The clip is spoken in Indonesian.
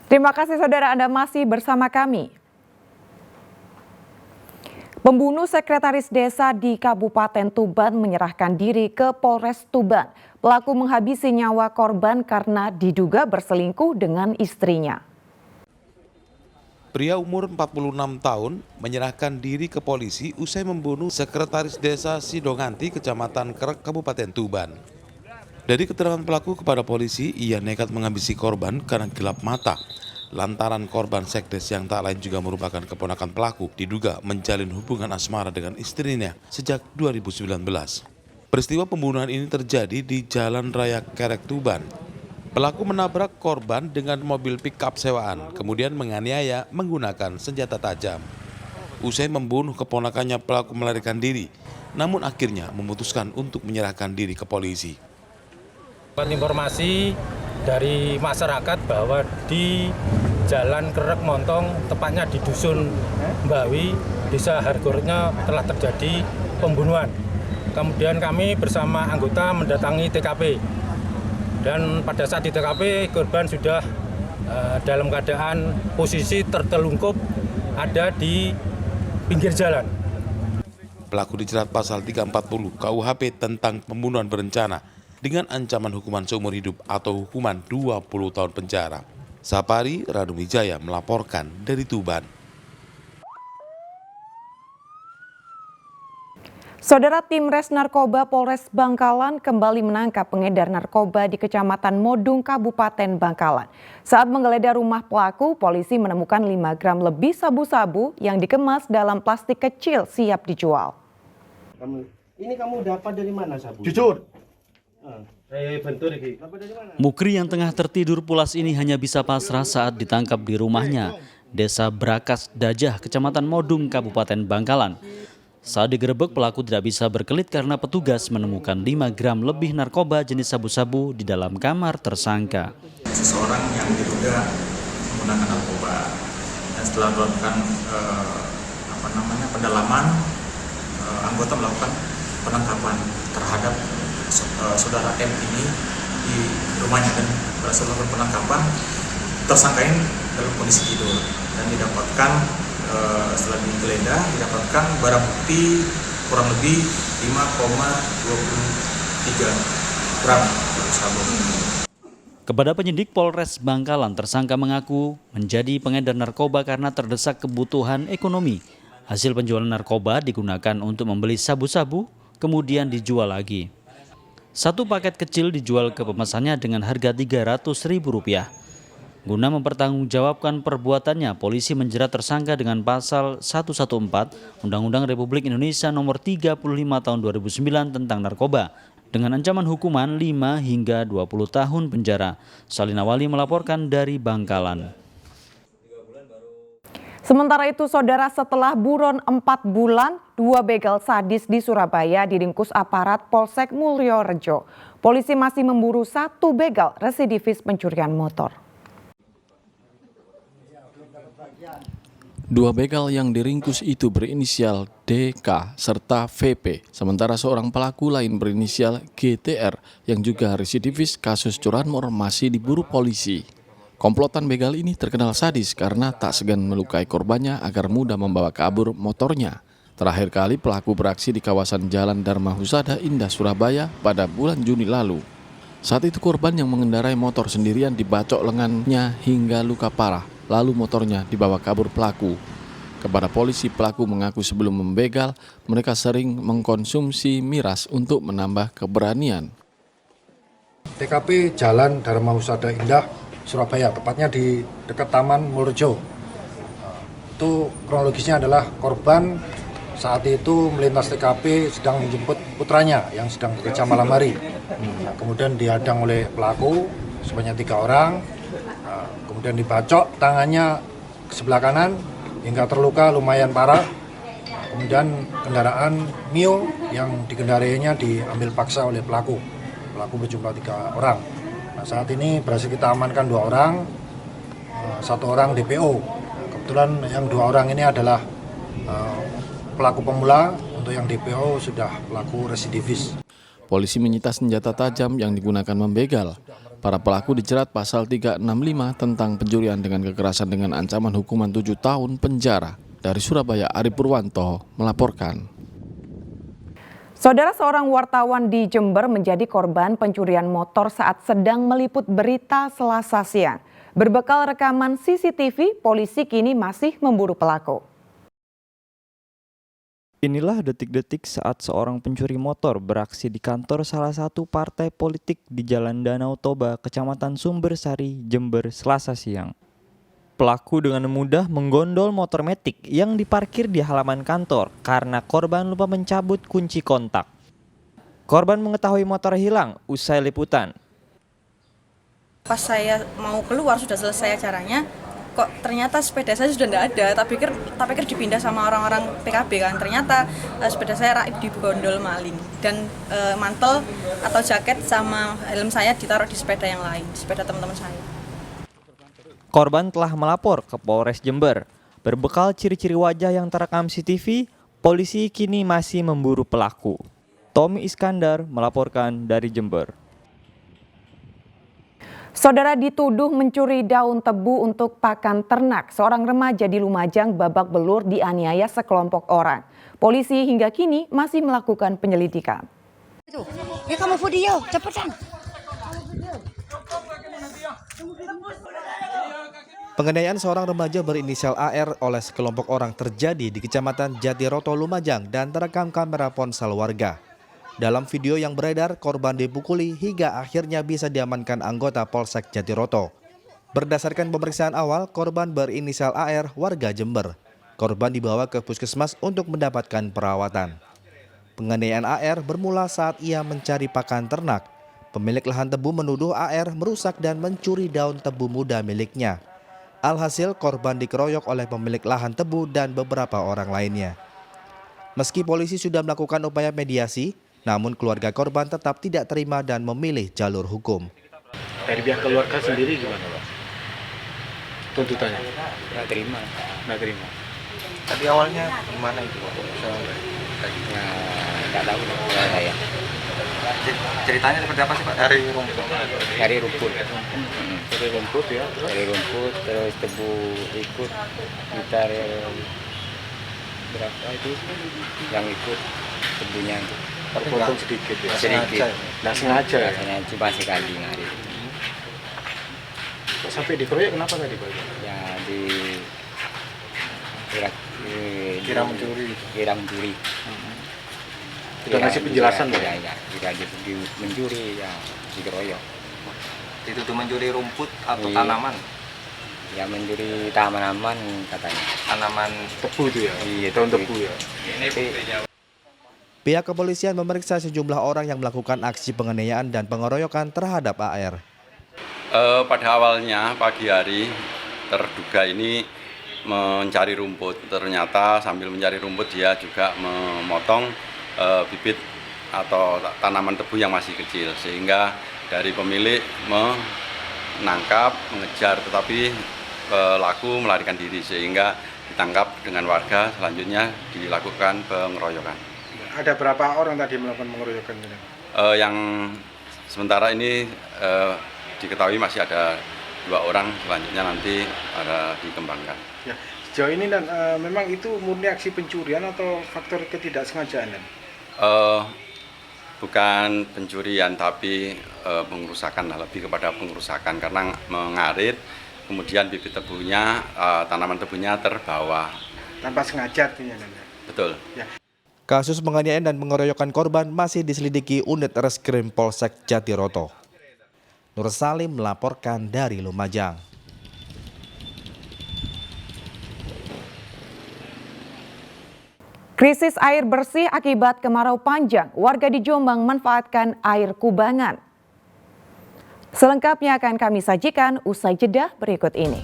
Terima kasih saudara Anda masih bersama kami. Pembunuh sekretaris desa di Kabupaten Tuban menyerahkan diri ke Polres Tuban. Pelaku menghabisi nyawa korban karena diduga berselingkuh dengan istrinya. Pria umur 46 tahun menyerahkan diri ke polisi usai membunuh sekretaris desa Sidonganti, Kecamatan Kerek, Kabupaten Tuban. Dari keterangan pelaku kepada polisi, ia nekat menghabisi korban karena gelap mata. Lantaran korban sekdes yang tak lain juga merupakan keponakan pelaku diduga menjalin hubungan asmara dengan istrinya sejak 2019. Peristiwa pembunuhan ini terjadi di Jalan Raya Kerek, Tuban. Pelaku menabrak korban dengan mobil pickup sewaan, kemudian menganiaya menggunakan senjata tajam. Usai membunuh keponakannya, pelaku melarikan diri, namun akhirnya memutuskan untuk menyerahkan diri ke polisi. Informasi dari masyarakat bahwa di Jalan Kerek Montong, tepatnya di Dusun Mbawi, Desa Hargoretnya telah terjadi pembunuhan. Kemudian kami bersama anggota mendatangi TKP. Dan pada saat di TKP, korban sudah dalam keadaan posisi tertelungkup ada di pinggir jalan. Pelaku dijerat pasal 340 KUHP tentang pembunuhan berencana dengan ancaman hukuman seumur hidup atau hukuman 20 tahun penjara. Sapari Raduwijaya melaporkan dari Tuban. Saudara, tim Res Narkoba Polres Bangkalan kembali menangkap pengedar narkoba di Kecamatan Modung, Kabupaten Bangkalan. Saat menggeledah rumah pelaku, polisi menemukan 5 gram lebih sabu-sabu yang dikemas dalam plastik kecil siap dijual. Ini kamu dapat dari mana sabu? Jujur. Mukri yang tengah tertidur pulas ini hanya bisa pasrah saat ditangkap di rumahnya, Desa Brakas Dajah, Kecamatan Modung, Kabupaten Bangkalan. Saat digerebek, pelaku tidak bisa berkelit karena petugas menemukan 5 gram lebih narkoba jenis sabu-sabu di dalam kamar tersangka. Seseorang yang diduga menggunakan narkoba, dan setelah melakukan pendalaman, anggota melakukan penangkapan terhadap saudara M ini di rumahnya, dan berdasarkan penangkapan tersangka ini dalam kondisi tidur dan didapatkan setelah digeledah didapatkan barang bukti kurang lebih 5,23 gram sabu. Kepada penyidik Polres Bangkalan, tersangka mengaku menjadi pengedar narkoba karena terdesak kebutuhan ekonomi. Hasil penjualan narkoba digunakan untuk membeli sabu-sabu, kemudian dijual lagi. Satu paket kecil dijual ke pemesannya dengan harga Rp300.000. Guna mempertanggungjawabkan perbuatannya, polisi menjerat tersangka dengan pasal 114 Undang-Undang Republik Indonesia Nomor 35 Tahun 2009 tentang narkoba dengan ancaman hukuman 5 hingga 20 tahun penjara. Salina Wali melaporkan dari Bangkalan. Sementara itu, saudara, setelah buron 4 bulan, 2 begal sadis di Surabaya diringkus aparat Polsek Mulyorejo. Polisi masih memburu 1 begal residivis pencurian motor. 2 begal yang diringkus itu berinisial DK serta VP, sementara seorang pelaku lain berinisial GTR yang juga residivis kasus curanmor masih diburu polisi. Komplotan begal ini terkenal sadis karena tak segan melukai korbannya agar mudah membawa kabur motornya. Terakhir kali pelaku beraksi di kawasan Jalan Dharma Husada Indah, Surabaya pada bulan Juni lalu. Saat itu korban yang mengendarai motor sendirian dibacok lengannya hingga luka parah, lalu motornya dibawa kabur pelaku. Kepada polisi, pelaku mengaku sebelum membegal, mereka sering mengkonsumsi miras untuk menambah keberanian. TKP Jalan Dharma Husada Indah, Surabaya, tepatnya di dekat Taman Mulyorejo. Itu kronologisnya adalah korban saat itu melintas TKP sedang menjemput putranya yang sedang bekerja malam hari. Kemudian dihadang oleh pelaku sebanyak 3 orang, kemudian dibacok tangannya ke sebelah kanan hingga terluka lumayan parah. Kemudian kendaraan Mio yang dikendarainya diambil paksa oleh pelaku. Pelaku berjumlah 3 orang. Nah, saat ini berhasil kita amankan 2 orang, 1 orang DPO. Kebetulan yang 2 orang ini adalah pelaku pemula, untuk yang DPO sudah pelaku residivis. Polisi menyita senjata tajam yang digunakan membegal. Para pelaku dijerat pasal 365 tentang pencurian dengan kekerasan dengan ancaman hukuman 7 tahun penjara. Dari Surabaya, Ari Purwanto melaporkan. Saudara, seorang wartawan di Jember menjadi korban pencurian motor saat sedang meliput berita Selasa siang. Berbekal rekaman CCTV, polisi kini masih memburu pelaku. Inilah detik-detik saat seorang pencuri motor beraksi di kantor salah satu partai politik di Jalan Danau Toba, Kecamatan Sumbersari, Jember, Selasa siang. Pelaku dengan mudah menggondol motor metik yang diparkir di halaman kantor karena korban lupa mencabut kunci kontak. Korban mengetahui motor hilang usai liputan. Pas saya mau keluar sudah selesai acaranya, kok ternyata sepeda saya sudah tidak ada. Tak pikir dipindah sama orang-orang PKB kan. Ternyata sepeda saya raib digondol maling dan mantel atau jaket sama helm saya ditaruh di sepeda yang lain, sepeda teman-teman saya. Korban telah melapor ke Polres Jember. Berbekal ciri-ciri wajah yang terekam CCTV, polisi kini masih memburu pelaku. Tommy Iskandar melaporkan dari Jember. Saudara, dituduh mencuri daun tebu untuk pakan ternak. Seorang remaja di Lumajang babak belur dianiaya sekelompok orang. Polisi hingga kini masih melakukan penyelidikan. Ya kamu video, cepetan. Penganiayaan seorang remaja berinisial AR oleh sekelompok orang terjadi di Kecamatan Jatiroto, Lumajang dan terekam kamera ponsel warga. Dalam video yang beredar, korban dipukuli hingga akhirnya bisa diamankan anggota Polsek Jatiroto. Berdasarkan pemeriksaan awal, korban berinisial AR warga Jember. Korban dibawa ke puskesmas untuk mendapatkan perawatan. Penganiayaan AR bermula saat ia mencari pakan ternak. Pemilik lahan tebu menuduh AR merusak dan mencuri daun tebu muda miliknya. Alhasil korban dikeroyok oleh pemilik lahan tebu dan beberapa orang lainnya. Meski polisi sudah melakukan upaya mediasi, namun keluarga korban tetap tidak terima dan memilih jalur hukum. Dari pihak keluarga sendiri gimana, Pak? Tuntutannya? Nggak terima. Nggak terima. Tapi awalnya gimana itu, Pak? Ya, nggak tahu saya. Ceritanya seperti apa sih, Pak? Dari rumput. Dari rumput ya? Dari rumput, terus tebu ikut sekitar berapa itu yang ikut tebunya itu. Terpotong sedikit ya? Sedikit. Nggak sengaja ya? Rasanya cuma sekali ngari. Sampai dikeroyok kenapa tadi, Pak? Ya Kira mencuri. Tidak ngasih penjelasan, Pak? Ya, tidak mencuri, ya dikeroyok. Itu mencuri rumput atau Iya. tanaman? Ya mencuri tanaman katanya. Tanaman Tebu itu ya? Iya, Daun tebu ya? Pihak kepolisian memeriksa sejumlah orang yang melakukan aksi penganiayaan dan pengeroyokan terhadap AR. Pada awalnya pagi hari terduga ini mencari rumput. Ternyata sambil mencari rumput dia juga memotong bibit atau tanaman tebu yang masih kecil. Sehingga dari pemilik menangkap, mengejar, tetapi pelaku melarikan diri. Sehingga ditangkap dengan warga, selanjutnya dilakukan pengeroyokan. Ada berapa orang tadi melakukan pengeroyokan? Yang sementara ini diketahui masih ada 2 orang, selanjutnya nanti ada dikembangkan. Ya, sejauh ini dan memang itu murni aksi pencurian atau faktor ketidaksengajaan? Bukan pencurian, tapi pengerusakan, lebih kepada pengerusakan karena mengarit, kemudian bibit tebunya, tanaman tebunya terbawa. Tanpa sengaja artinya? Betul. Ya. Kasus penganiayaan dan pengeroyokan korban masih diselidiki unit Reskrim Polsek Jatiroto. Nur Salim melaporkan dari Lumajang. Krisis air bersih akibat kemarau panjang, warga di Jombang manfaatkan air kubangan. Selengkapnya akan kami sajikan usai jeda berikut ini.